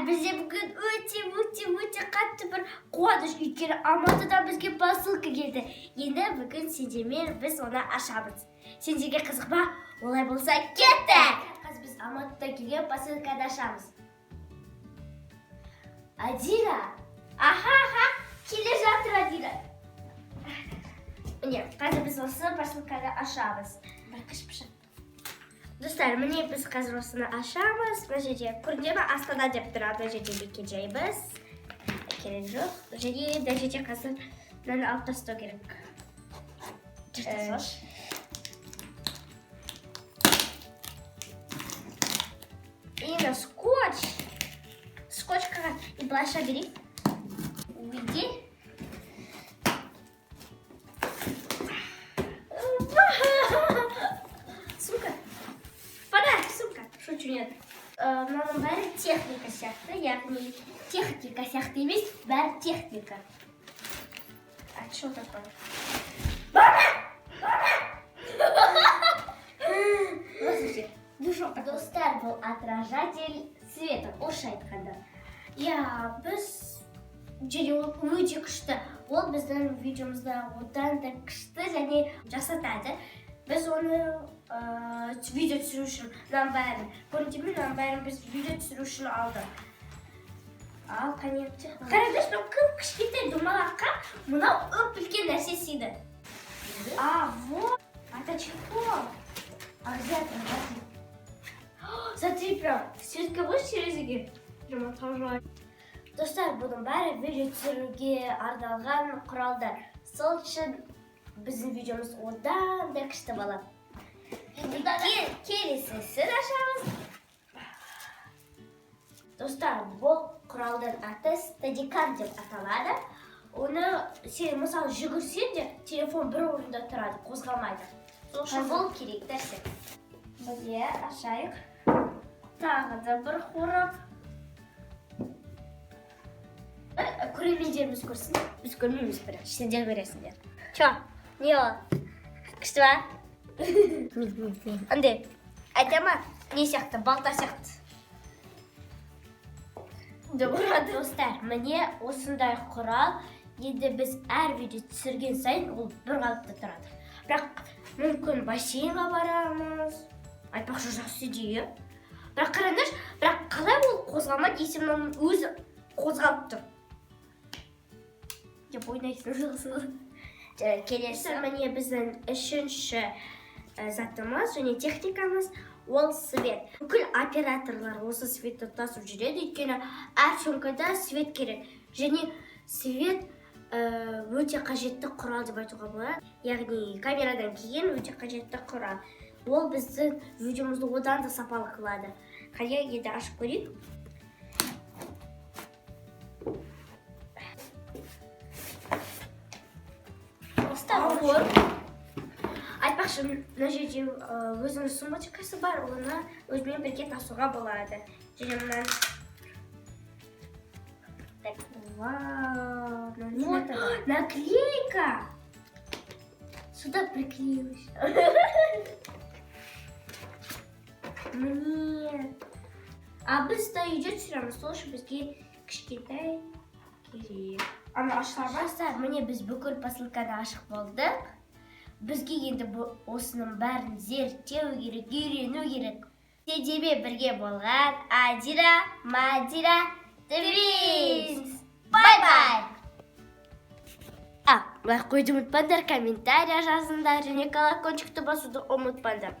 бізде бүгін өте қатты бір қуаныш, өйткені Алматыдан бізге посылка келді. Енді бүгін сендермен біз оны ашамыз. Сендерге қызық па? Олай болса кеттік! Қазір біз Алматыдан келген посылканы ашамыз. Адира! Аха, келе жатыр Адира. Міне, қазір біз осы посылканы ашамыз. Бір қыш-пышақ. Достар, міне біз қазір осыны ашамыз. Бұл жерде көрінеді ме? Астана деп тұрады. Бұл жерде мекен-жайымыз. Керек жоқ. Және бұл жерде қазір мынаны алып тастау керек. Енді скотч. Скотч қағаз. И былайша берейік. Види. Мынаның бәрі техника сияқты, яғни техника сияқты емес, бәрі техника. А что такое? Достар, бұл отражатель света, орысша айтқанда. Я, біз және ол өте күшті. Ол біздің видеомызда одан да күшті және жасатады. Біз оны видео түсіру үшін мынаның бәрін, көрінеді ме, мынаның бәрін біз видео түсіру үшін алдық. Ал, қанетті. Қараңдаршы, мынау кім-кішкентай домалаққа мынау үлкен нәрсе сыйды. Вот. Это чехол. А где отражатель? Смотри, прям светка будет терезеге? Прям отражает. Достар, бұның бәрі видео түсіруге арналған құралдар. Сол үшін біздің видеомыз одан да күшті болады. Келесісін ашамыз. Достар, бұл құралдың аты стадикам деп аталады. Оны сен мысалы жүгірсең де телефон бір орында тұрады, қозғалмайды. Сол үшін бұл керек нәрсе. Міне ашайық. Тағы да бір қорап. Көрермендеріміз көрсін. Біз көрмейміз бірақ, сендер көресіңдер. Чо? Не ол? Күшті ба? Андай, айтама, не сияқты, балта сияқты. Достар, міне осындай құрал. Енді біз әр видео түсірген сайын ол бір қалыпта тұрады. Бірақ мүмкін бассейнға барамыз. Айтпақшы жақсы идея. Бірақ қараңдаршы, бірақ қалай ол қозғалмайды, есімнің өзі қозғалып тұр. Деп ойнайсың жақсы. Келесі міне біздің үшінші затымыз және техникамыз ол свет. Бүкіл операторлар осы светті тасып жүреді, өйткені әр сөмкада свет керек. Және свет өте қажетті құрал деп айтуға болады. Яғни камерадан кейін өте қажетті құрал. Ол біздің видеомызды одан да сапалы қылады. Қайда енді ашып көрейік. Айтпақшы, мына жерде өзінің сумочкасы бар, оны өзімен бірге тасуға болады. Және мұнан... Вау! Наклейка! Сюда приклеилась. Мне... А біз да үйде түсіреміз, сол үшін бізге кішкентай керек. Ана ашылар. Міне біз бүкіл посылканы ашық болдық. Бізге енді осының бәрін зерттеу керек, үйрену керек. Сендермен бірге болған Адира, Мадира, Твинс. Бай-бай! Лайк қойды ұмытпаңдар, комментария жазыңдар және колокольчикті басуды ұмытпаңдар.